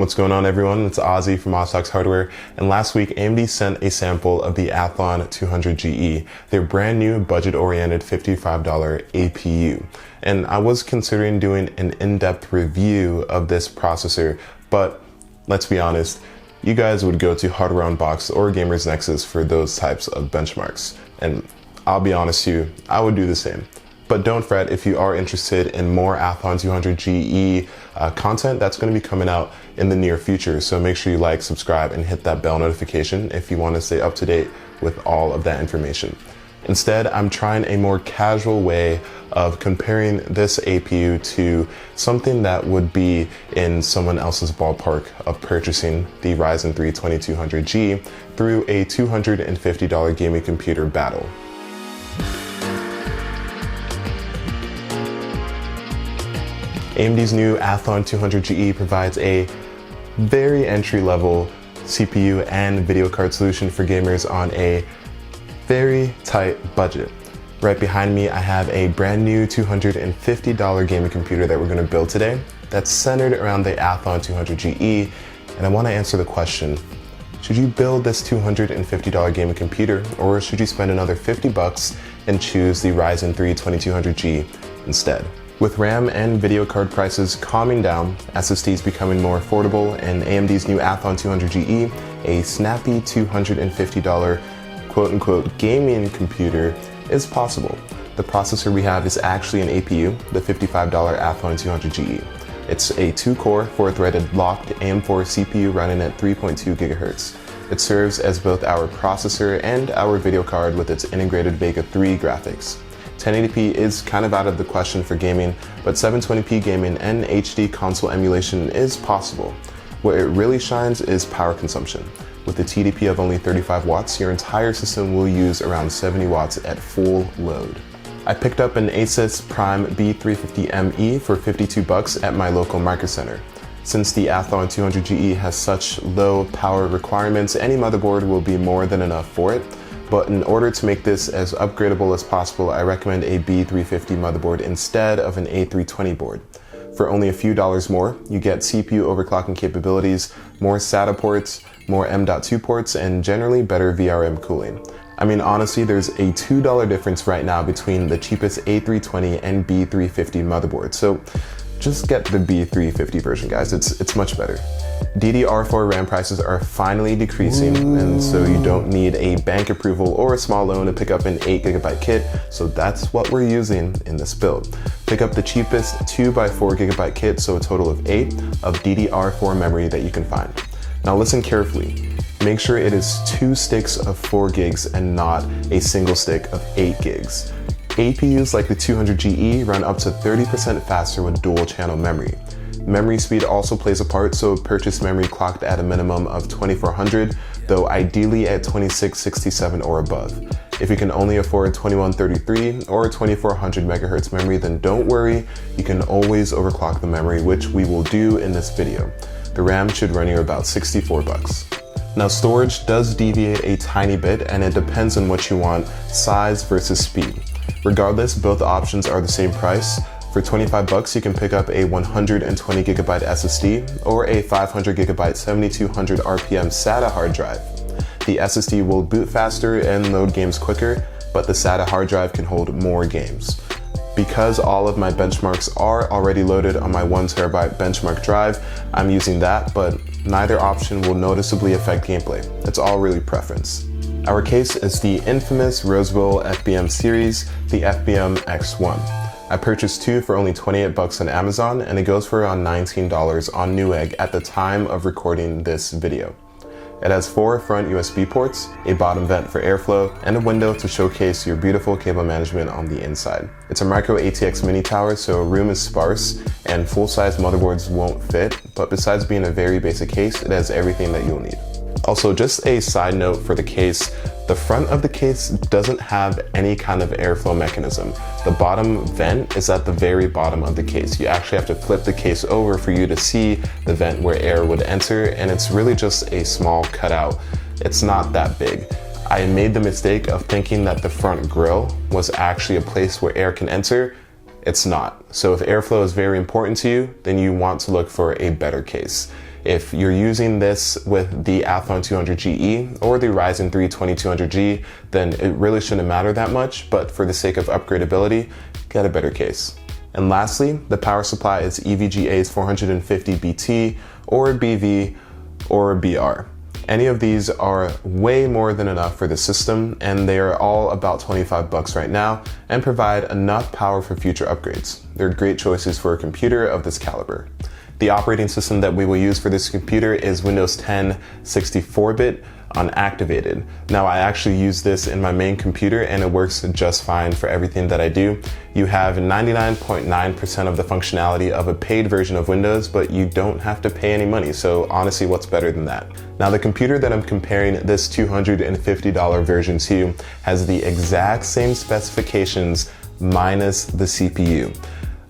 What's going on, everyone? It's Ozzy from OzTalksHW, and last week AMD sent a sample of the Athlon 200GE, their brand new budget-oriented $55 APU. And I was considering doing an in-depth review of this processor, but let's be honest, you guys would go to Hardware Unboxed or Gamers Nexus for those types of benchmarks. And I'll be honest with you, I would do the same. But don't fret if you are interested in more Athlon 200GE content that's going to be coming out in the near future. So make sure you like, subscribe, and hit that bell notification if you want to stay up to date with all of that information. Instead, I'm trying a more casual way of comparing this APU to something that would be in someone else's ballpark of purchasing the Ryzen 3 2200G through a $250 gaming computer battle. AMD's new Athlon 200GE provides a very entry-level CPU and video card solution for gamers on a very tight budget. Right behind me, I have a brand new $250 gaming computer that we're going to build today that's centered around the Athlon 200GE, and I want to answer the question, should you build this $250 gaming computer, or should you spend another $50 and choose the Ryzen 3 2200G instead? With RAM and video card prices calming down, SSDs becoming more affordable, and AMD's new Athlon 200GE, a snappy $250 quote-unquote gaming computer is possible. The processor we have is actually an APU, the $55 Athlon 200GE. It's a 2-core, 4-threaded locked AM4 CPU running at 3.2 GHz. It serves as both our processor and our video card with its integrated Vega 3 graphics. 1080p is kind of out of the question for gaming, but 720p gaming and HD console emulation is possible. Where it really shines is power consumption. With a TDP of only 35 watts, your entire system will use around 70 watts at full load. I picked up an Asus Prime B350ME for $52 at my local Market Center. Since the Athlon 200GE has such low power requirements, any motherboard will be more than enough for it. But in order to make this as upgradable as possible, I recommend a B350 motherboard instead of an A320 board. For only a few dollars more, you get CPU overclocking capabilities, more SATA ports, more M.2 ports, and generally better VRM cooling. I mean, honestly, there's a $2 difference right now between the cheapest A320 and B350 motherboard. So just get the B350 version, guys. It's much better. DDR4 RAM prices are finally decreasing, and so you don't need a bank approval or a small loan to pick up an 8GB kit, so that's what we're using in this build. Pick up the cheapest 2x4GB kit, so a total of 8 of DDR4 memory that you can find. Now listen carefully. Make sure it is 2 sticks of 4 gigs and not a single stick of 8 gigs. APUs like the 200GE run up to 30% faster with dual channel memory. Memory speed also plays a part, so purchase memory clocked at a minimum of 2400, though ideally at 2667 or above. If you can only afford 2133 or 2400 MHz memory, then don't worry, you can always overclock the memory, which we will do in this video. The RAM should run you about $64. Now, storage does deviate a tiny bit, and it depends on what you want, size versus speed. Regardless, both options are the same price. For $25, you can pick up a 120GB SSD or a 500GB 7200 RPM SATA hard drive. The SSD will boot faster and load games quicker, but the SATA hard drive can hold more games. Because all of my benchmarks are already loaded on my 1TB benchmark drive, I'm using that, but neither option will noticeably affect gameplay. It's all really preference. Our case is the infamous Rose Bowl FBM series, the FBM X1. I purchased 2 for only $28 on Amazon, and it goes for around $19 on Newegg at the time of recording this video. It has 4 front USB ports, a bottom vent for airflow, and a window to showcase your beautiful cable management on the inside. It's a micro ATX mini tower, so room is sparse, and full-size motherboards won't fit, but besides being a very basic case, it has everything that you'll need. Also, just a side note for the case, the front of the case doesn't have any kind of airflow mechanism. The bottom vent is at the very bottom of the case. You actually have to flip the case over for you to see the vent where air would enter, and it's really just a small cutout. It's not that big. I made the mistake of thinking that the front grille was actually a place where air can enter. It's not. So if airflow is very important to you, then you want to look for a better case. If you're using this with the Athlon 200GE or the Ryzen 3 2200G, then it really shouldn't matter that much, but for the sake of upgradability, get a better case. And lastly, the power supply is EVGA's 450BT or BV or BR. Any of these are way more than enough for the system, and they are all about $25 right now and provide enough power for future upgrades. They're great choices for a computer of this caliber. The operating system that we will use for this computer is Windows 10 64-bit unactivated. Now, I actually use this in my main computer and it works just fine for everything that I do. You have 99.9% of the functionality of a paid version of Windows, but you don't have to pay any money. So honestly, what's better than that? Now, the computer that I'm comparing this $250 version to has the exact same specifications minus the CPU.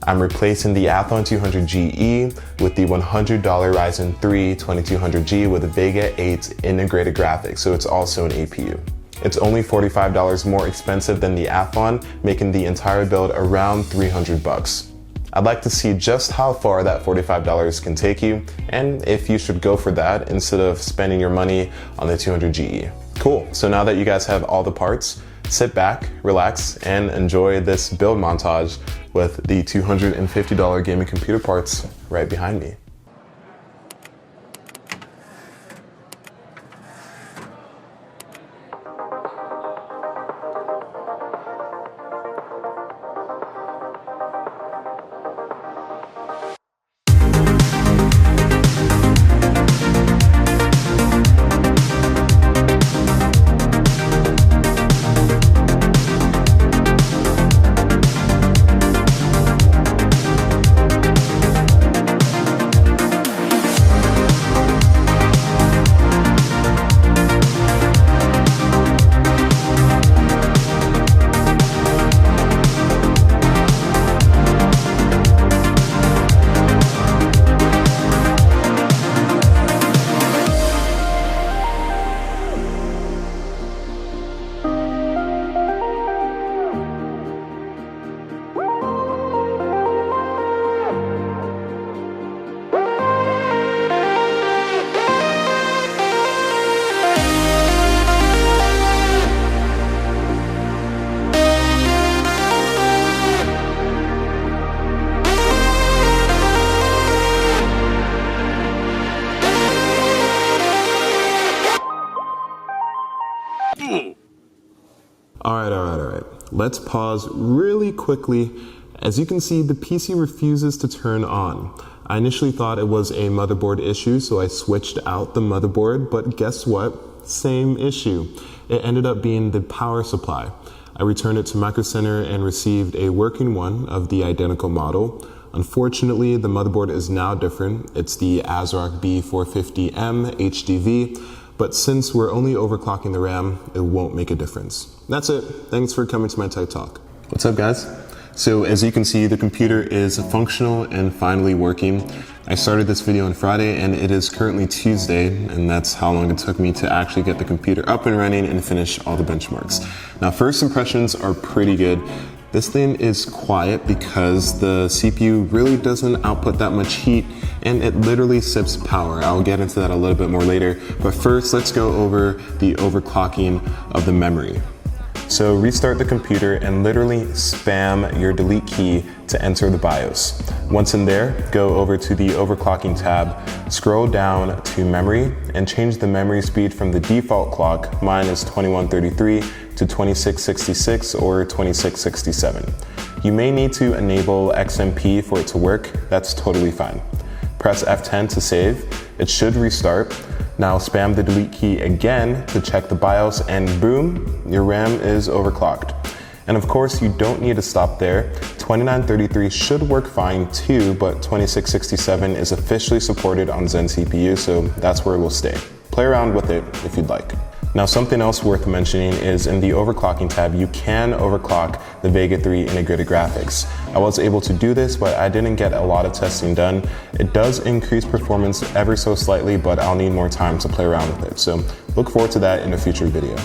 I'm replacing the Athlon 200GE with the $100 Ryzen 3 2200G with a Vega 8 integrated graphics, so it's also an APU. It's only $45 more expensive than the Athlon, making the entire build around $300. I'd like to see just how far that $45 can take you, and if you should go for that instead of spending your money on the 200GE. Cool, so now that you guys have all the parts, sit back, relax, and enjoy this build montage with the $250 gaming computer parts right behind me. All right. Let's pause really quickly. As you can see, the PC refuses to turn on. I initially thought it was a motherboard issue, so I switched out the motherboard, but guess what? Same issue. It ended up being the power supply. I returned it to Micro Center and received a working one of the identical model. Unfortunately, the motherboard is now different. It's the ASRock B450M HDV, but since we're only overclocking the RAM, it won't make a difference. That's it. Thanks for coming to my TED Talk. What's up, guys? So as you can see, the computer is functional and finally working. I started this video on Friday and it is currently Tuesday, and that's how long it took me to actually get the computer up and running and finish all the benchmarks. Now, first impressions are pretty good. This thing is quiet because the CPU really doesn't output that much heat and it literally sips power. I'll get into that a little bit more later, but first let's go over the overclocking of the memory. So restart the computer and literally spam your delete key to enter the BIOS. Once in there, go over to the overclocking tab, scroll down to memory and change the memory speed from the default clock, mine is 2133, to 2666 or 2667. You may need to enable XMP for it to work, that's totally fine. Press F10 to save, it should restart. Now spam the delete key again to check the BIOS and boom, your RAM is overclocked. And of course, you don't need to stop there. 2933 should work fine too, but 2667 is officially supported on Zen CPU, so that's where it will stay. Play around with it if you'd like. Now, something else worth mentioning is in the overclocking tab, you can overclock the Vega 3 integrated graphics. I was able to do this, but I didn't get a lot of testing done. It does increase performance ever so slightly, but I'll need more time to play around with it. So look forward to that in a future video.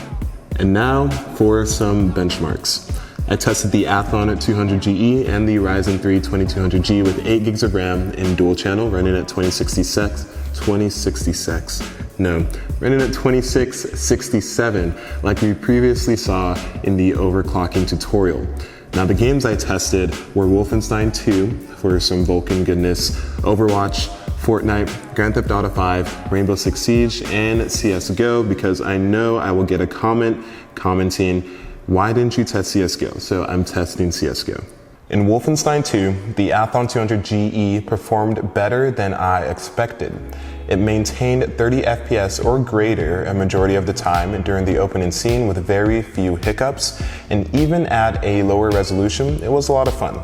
And now for some benchmarks. I tested the Athlon 200GE and the Ryzen 3 2200G with 8 gigs of RAM in dual channel running at 2066 2066. No, running at 2667, like we previously saw in the overclocking tutorial. Now the games I tested were Wolfenstein 2 for some Vulkan goodness, Overwatch, Fortnite, Grand Theft Auto 5, Rainbow Six Siege, and Csgo, because I know I will get a comment commenting, why didn't you test Csgo? So I'm testing Csgo. In Wolfenstein 2, the Athlon 200GE performed better than I expected. It maintained 30 FPS or greater a majority of the time during the opening scene with very few hiccups, and even at a lower resolution, it was a lot of fun.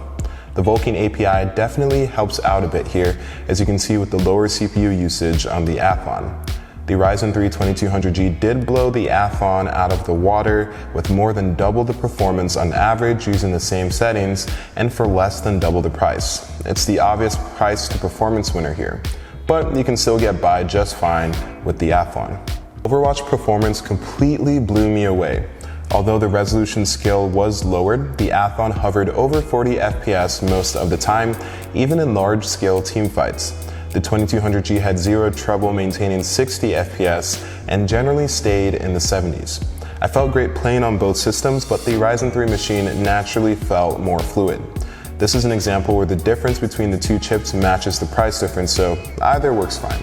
The Vulkan API definitely helps out a bit here, as you can see with the lower CPU usage on the Athlon. The Ryzen 3 2200G did blow the Athlon out of the water with more than double the performance on average using the same settings and for less than double the price. It's the obvious price to performance winner here, but you can still get by just fine with the Athlon. Overwatch performance completely blew me away. Although the resolution scale was lowered, the Athlon hovered over 40 FPS most of the time, even in large-scale teamfights. The 2200G had zero trouble maintaining 60 FPS and generally stayed in the 70s. I felt great playing on both systems, but the Ryzen 3 machine naturally felt more fluid. This is an example where the difference between the two chips matches the price difference, so either works fine.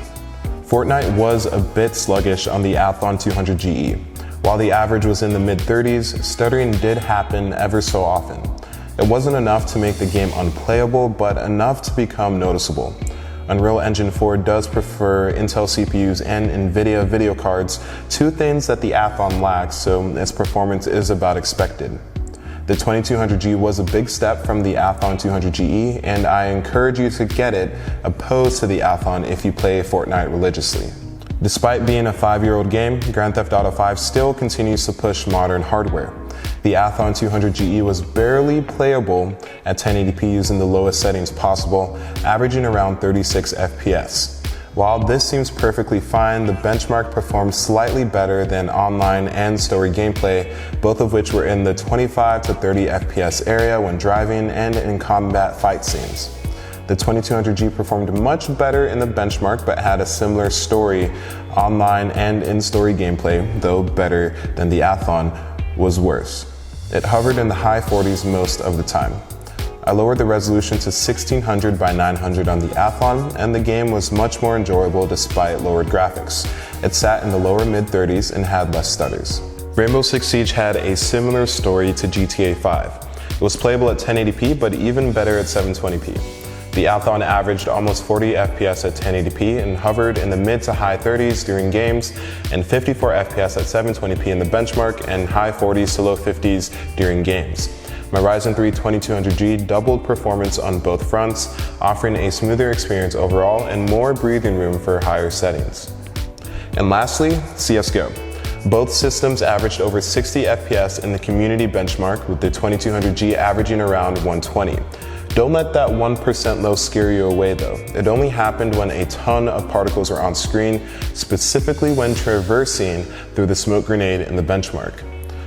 Fortnite was a bit sluggish on the Athlon 200GE. While the average was in the mid-30s, stuttering did happen ever so often. It wasn't enough to make the game unplayable, but enough to become noticeable. Unreal Engine 4 does prefer Intel CPUs and NVIDIA video cards, two things that the Athlon lacks, so its performance is about expected. The 2200G was a big step from the Athlon 200GE, and I encourage you to get it opposed to the Athlon if you play Fortnite religiously. Despite being a 5-year-old game, Grand Theft Auto 5 still continues to push modern hardware. The Athlon 200GE was barely playable at 1080p using the lowest settings possible, averaging around 36 FPS. While this seems perfectly fine, the benchmark performed slightly better than online and story gameplay, both of which were in the 25 to 30 FPS area when driving and in combat fight scenes. The 2200G performed much better in the benchmark, but had a similar story online and in-story gameplay, though better than the Athlon was worse. It hovered in the high 40s most of the time. I lowered the resolution to 1600 by 900 on the Athlon, and the game was much more enjoyable despite lowered graphics. It sat in the lower mid-30s and had less stutters. Rainbow Six Siege had a similar story to GTA 5. It was playable at 1080p, but even better at 720p. The Athlon averaged almost 40 FPS at 1080p and hovered in the mid to high 30s during games, and 54 FPS at 720p in the benchmark, and high 40s to low 50s during games. My Ryzen 3 2200G doubled performance on both fronts, offering a smoother experience overall and more breathing room for higher settings. And lastly, Csgo. Both systems averaged over 60 FPS in the community benchmark, with the 2200G averaging around 120. Don't let that 1% low scare you away though. It only happened when a ton of particles were on screen, specifically when traversing through the smoke grenade in the benchmark.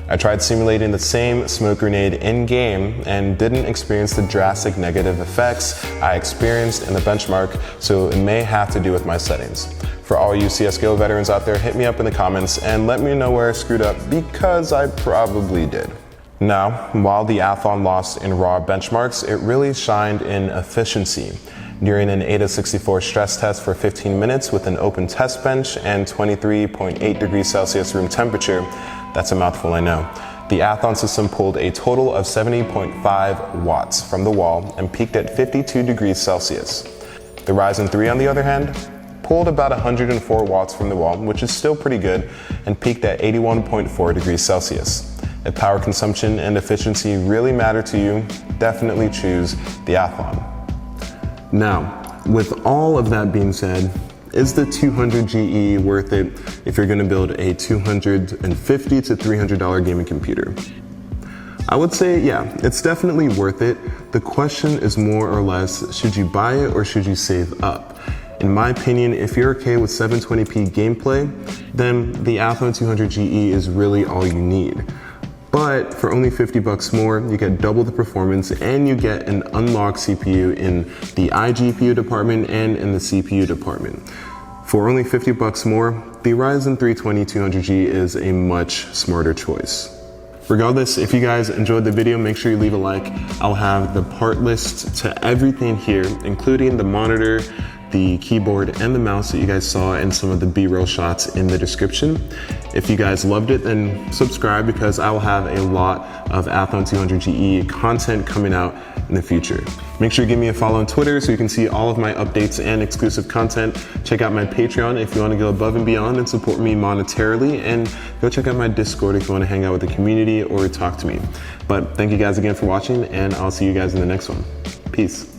I tried simulating the same smoke grenade in-game and didn't experience the drastic negative effects I experienced in the benchmark, so it may have to do with my settings. For all you Csgo veterans out there, hit me up in the comments and let me know where I screwed up, because I probably did. Now, while the Athlon lost in raw benchmarks, it really shined in efficiency. During an 8/64 stress test for 15 minutes with an open test bench and 23.8 degrees Celsius room temperature, that's a mouthful I know, the Athlon system pulled a total of 70.5 watts from the wall and peaked at 52 degrees Celsius. The Ryzen 3, on the other hand, pulled about 104 watts from the wall, which is still pretty good, and peaked at 81.4 degrees Celsius. If power consumption and efficiency really matter to you, definitely choose the Athlon. Now, with all of that being said, is the 200GE worth it if you're gonna build a $250 to $300 gaming computer? I would say, yeah, it's definitely worth it. The question is more or less, should you buy it or should you save up? In my opinion, if you're okay with 720p gameplay, then the Athlon 200GE is really all you need. But for only $50 more, you get double the performance and you get an unlocked CPU in the iGPU department and in the CPU department. For only 50 bucks more, the Ryzen 320 200G is a much smarter choice. Regardless, if you guys enjoyed the video, make sure you leave a like. I'll have the part list to everything here, including the monitor, the keyboard, and the mouse that you guys saw in some of the B-roll shots in the description. If you guys loved it, then subscribe, because I will have a lot of Athlon 200GE content coming out in the future. Make sure you give me a follow on Twitter so you can see all of my updates and exclusive content. Check out my Patreon if you want to go above and beyond and support me monetarily, and go check out my Discord if you want to hang out with the community or talk to me. But thank you guys again for watching, and I'll see you guys in the next one. Peace.